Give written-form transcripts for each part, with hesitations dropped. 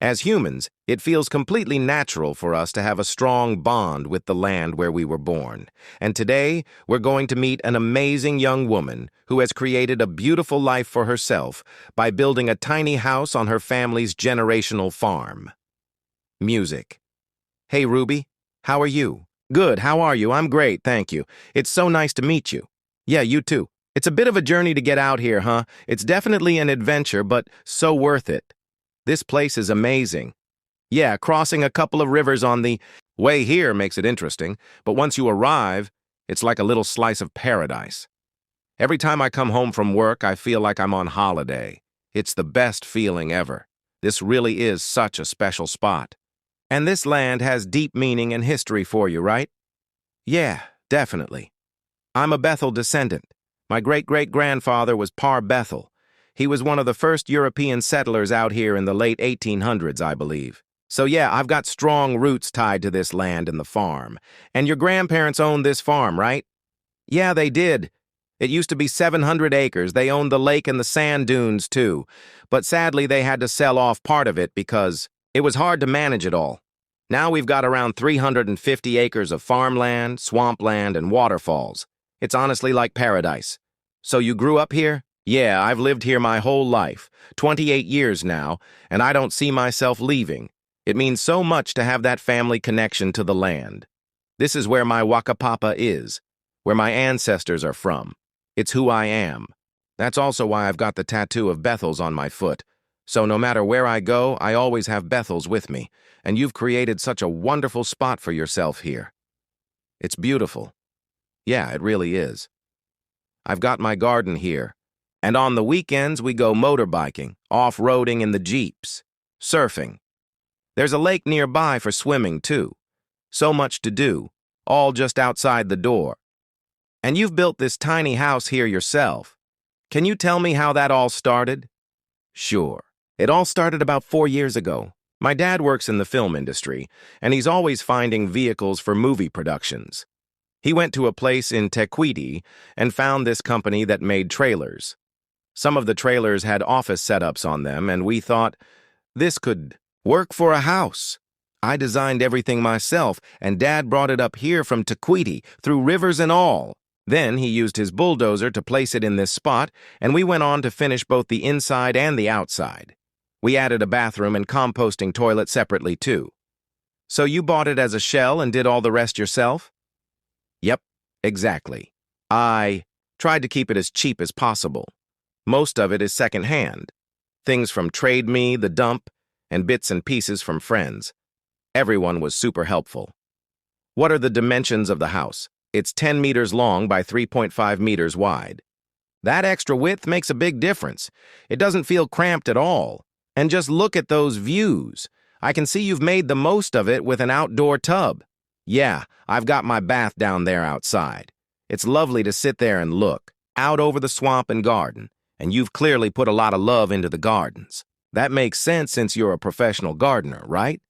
As humans, it feels completely natural for us to have a strong bond with the land where we were born. And today, we're going to meet an amazing young woman who has created a beautiful life for herself by building a tiny house on her family's generational farm. Music. Hey, Ruby. How are you? Good, how are you? I'm great, thank you. It's so nice to meet you. Yeah, you too. It's a bit of a journey to get out here, huh? It's definitely an adventure, but so worth it. This place is amazing. Yeah, crossing a couple of rivers on the way here makes it interesting, but once you arrive, it's like a little slice of paradise. Every time I come home from work, I feel like I'm on holiday. It's the best feeling ever. This really is such a special spot. And this land has deep meaning and history for you, right? Yeah, definitely. I'm a Bethel descendant. My great-great-grandfather was Par Bethel. He was one of the first European settlers out here in the late 1800s, I believe. So yeah, I've got strong roots tied to this land and the farm. And your grandparents owned this farm, right? Yeah, they did. It used to be 700 acres. They owned the lake and the sand dunes, too. But sadly, they had to sell off part of it because it was hard to manage it all. Now we've got around 350 acres of farmland, swampland, and waterfalls. It's honestly like paradise. So you grew up here? Yeah, I've lived here my whole life, 28 years now, and I don't see myself leaving. It means so much to have that family connection to the land. This is where my whakapapa is, where my ancestors are from. It's who I am. That's also why I've got the tattoo of Bethells on my foot. So no matter where I go, I always have Bethells with me, and you've created such a wonderful spot for yourself here. It's beautiful. Yeah, it really is. I've got my garden here. And on the weekends, we go motorbiking, off-roading in the Jeeps, surfing. There's a lake nearby for swimming, too. So much to do, all just outside the door. And you've built this tiny house here yourself. Can you tell me how that all started? Sure. It all started about 4 years ago. My dad works in the film industry, and he's always finding vehicles for movie productions. He went to a place in Tequiti and found this company that made trailers. Some of the trailers had office setups on them, and we thought, this could work for a house. I designed everything myself, and Dad brought it up here from Tequiti, through rivers and all. Then he used his bulldozer to place it in this spot, and we went on to finish both the inside and the outside. We added a bathroom and composting toilet separately, too. So you bought it as a shell and did all the rest yourself? Yep, exactly. I tried to keep it as cheap as possible. Most of it is secondhand. Things from Trade Me, The Dump, and bits and pieces from friends. Everyone was super helpful. What are the dimensions of the house? It's 10 meters long by 3.5 meters wide. That extra width makes a big difference. It doesn't feel cramped at all. And just look at those views. I can see you've made the most of it with an outdoor tub. Yeah, I've got my bath down there outside. It's lovely to sit there and look, out over the swamp and garden. And you've clearly put a lot of love into the gardens. That makes sense since you're a professional gardener, right?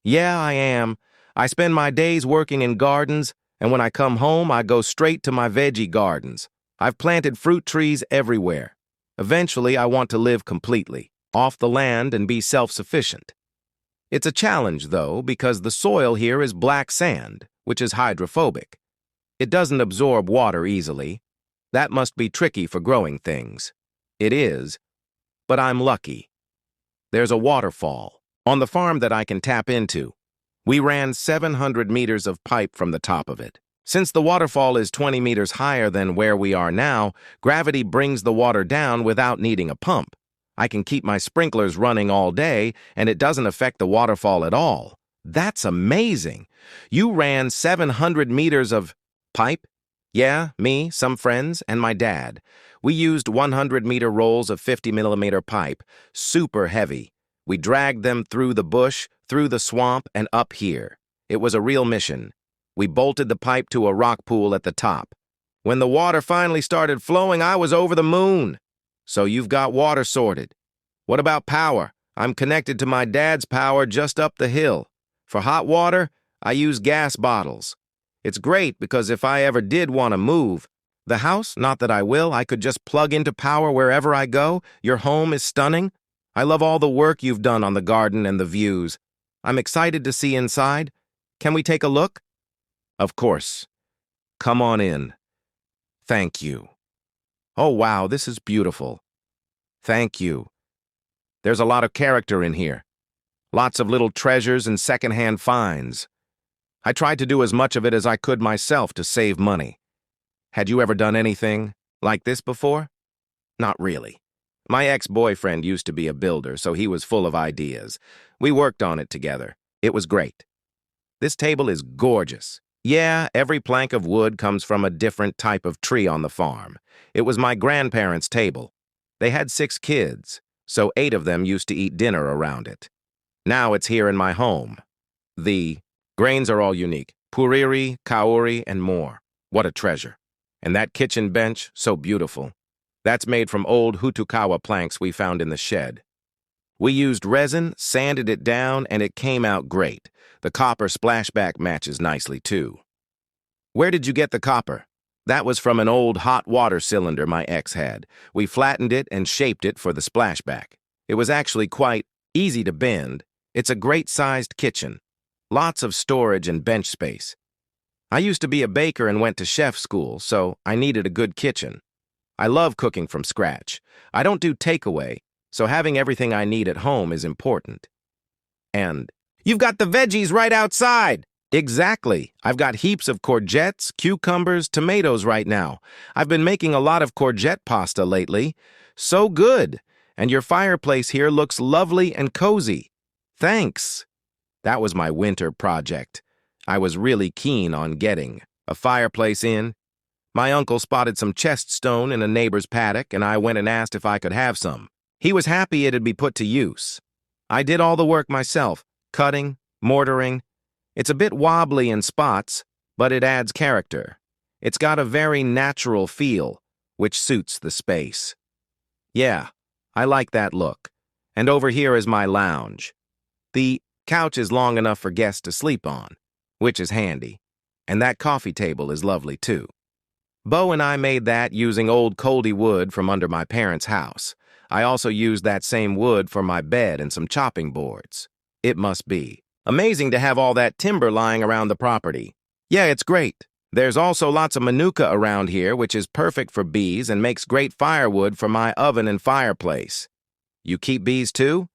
Yeah, I am. I spend my days working in gardens, and when I come home, I go straight to my veggie gardens. I've planted fruit trees everywhere. Eventually, I want to live completely, off the land and be self-sufficient. It's a challenge, though, because the soil here is black sand, which is hydrophobic. It doesn't absorb water easily. That must be tricky for growing things. It is, but I'm lucky. There's a waterfall on the farm that I can tap into. We ran 700 meters of pipe from the top of it. Since the waterfall is 20 meters higher than where we are now, gravity brings the water down without needing a pump. I can keep my sprinklers running all day, and it doesn't affect the waterfall at all. That's amazing. You ran 700 meters of pipe? Yeah, me, some friends, and my dad. We used 100-meter rolls of 50-millimeter pipe, super heavy. We dragged them through the bush, through the swamp, and up here. It was a real mission. We bolted the pipe to a rock pool at the top. When the water finally started flowing, I was over the moon. So you've got water sorted. What about power? I'm connected to my dad's power just up the hill. For hot water, I use gas bottles. It's great because if I ever did want to move, the house, not that I will, I could just plug into power wherever I go. Your home is stunning. I love all the work you've done on the garden and the views. I'm excited to see inside. Can we take a look? Of course. Come on in. Thank you. Oh, wow, this is beautiful. Thank you. There's a lot of character in here. Lots of little treasures and secondhand finds. I tried to do as much of it as I could myself to save money. Had you ever done anything like this before? Not really. My ex-boyfriend used to be a builder, so he was full of ideas. We worked on it together. It was great. This table is gorgeous. Yeah, every plank of wood comes from a different type of tree on the farm. It was my grandparents' table. They had 6 kids, so 8 of them used to eat dinner around it. Now it's here in my home. The grains are all unique. Puriri, kauri, and more. What a treasure. And that kitchen bench, so beautiful. That's made from old hutukawa planks we found in the shed. We used resin, sanded it down, and it came out great. The copper splashback matches nicely, too. Where did you get the copper? That was from an old hot water cylinder my ex had. We flattened it and shaped it for the splashback. It was actually quite easy to bend. It's a great-sized kitchen. Lots of storage and bench space. I used to be a baker and went to chef school, so I needed a good kitchen. I love cooking from scratch. I don't do takeaway, so having everything I need at home is important. And you've got the veggies right outside! Exactly. I've got heaps of courgettes, cucumbers, tomatoes right now. I've been making a lot of courgette pasta lately. So good! And your fireplace here looks lovely and cozy. Thanks! That was my winter project. I was really keen on getting a fireplace in. My uncle spotted some chest stone in a neighbor's paddock, and I went and asked if I could have some. He was happy it'd be put to use. I did all the work myself, cutting, mortaring. It's a bit wobbly in spots, but it adds character. It's got a very natural feel, which suits the space. Yeah, I like that look. And over here is my lounge. The couch is long enough for guests to sleep on, which is handy. And that coffee table is lovely, too. Bo and I made that using old coldy wood from under my parents' house. I also used that same wood for my bed and some chopping boards. It must be amazing to have all that timber lying around the property. Yeah, it's great. There's also lots of manuka around here, which is perfect for bees and makes great firewood for my oven and fireplace. You keep bees too?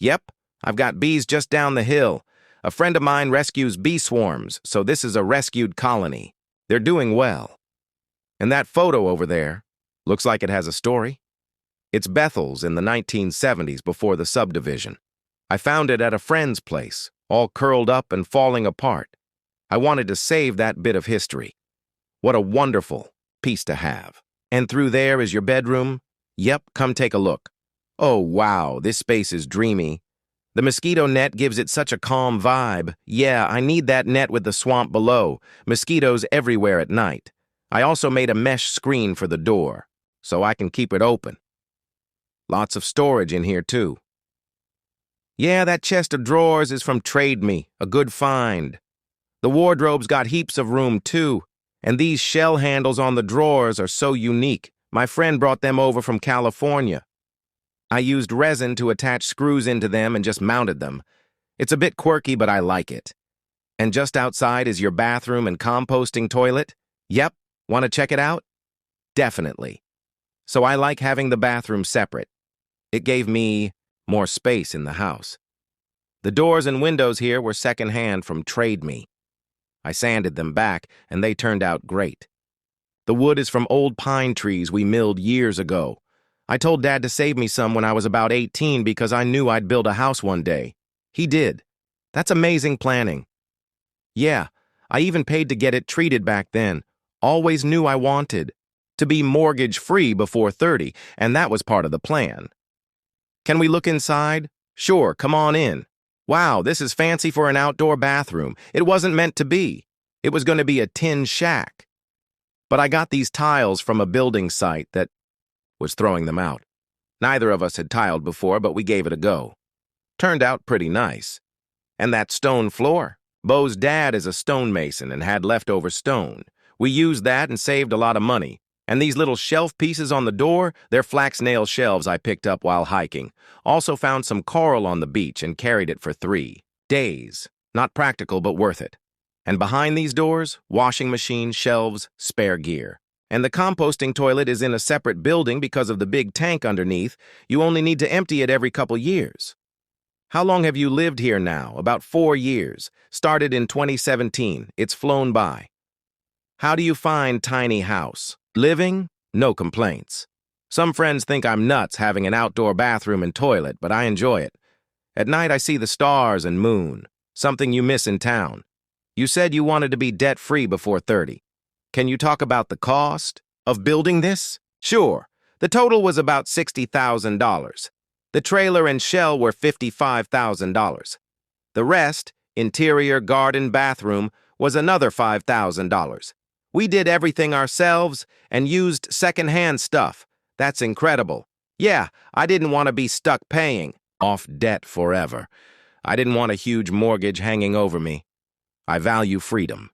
Yep, I've got bees just down the hill. A friend of mine rescues bee swarms, so this is a rescued colony. They're doing well. And that photo over there looks like it has a story. It's Bethells in the 1970s before the subdivision. I found it at a friend's place, all curled up and falling apart. I wanted to save that bit of history. What a wonderful piece to have. And through there is your bedroom? Yep, come take a look. Oh, wow, this space is dreamy. The mosquito net gives it such a calm vibe. Yeah, I need that net with the swamp below. Mosquitoes everywhere at night. I also made a mesh screen for the door, so I can keep it open. Lots of storage in here, too. Yeah, that chest of drawers is from Trade Me, a good find. The wardrobe's got heaps of room, too, and these shell handles on the drawers are so unique. My friend brought them over from California. I used resin to attach screws into them and just mounted them. It's a bit quirky, but I like it. And just outside is your bathroom and composting toilet. Yep. Want to check it out? Definitely. So I like having the bathroom separate. It gave me more space in the house. The doors and windows here were secondhand from Trade Me. I sanded them back, and they turned out great. The wood is from old pine trees we milled years ago. I told Dad to save me some when I was about 18 because I knew I'd build a house one day. He did. That's amazing planning. Yeah, I even paid to get it treated back then. Always knew I wanted to be mortgage-free before 30, and that was part of the plan. Can we look inside? Sure, come on in. Wow, this is fancy for an outdoor bathroom. It wasn't meant to be. It was going to be a tin shack. But I got these tiles from a building site that was throwing them out. Neither of us had tiled before, but we gave it a go. Turned out pretty nice. And that stone floor? Bo's dad is a stonemason and had leftover stone. We used that and saved a lot of money. And these little shelf pieces on the door, they're flax nail shelves I picked up while hiking. Also found some coral on the beach and carried it for 3 days. Not practical, but worth it. And behind these doors, washing machine, shelves, spare gear. And the composting toilet is in a separate building because of the big tank underneath. You only need to empty it every couple years. How long have you lived here now? About 4 years. Started in 2017. It's flown by. How do you find tiny house? Living? No complaints. Some friends think I'm nuts having an outdoor bathroom and toilet, but I enjoy it. At night I see the stars and moon, something you miss in town. You said you wanted to be debt-free before 30. Can you talk about the cost of building this? Sure. The total was about $60,000. The trailer and shell were $55,000. The rest, interior, garden, bathroom, was another $5,000. We did everything ourselves and used secondhand stuff. That's incredible. Yeah, I didn't want to be stuck paying off debt forever. I didn't want a huge mortgage hanging over me. I value freedom.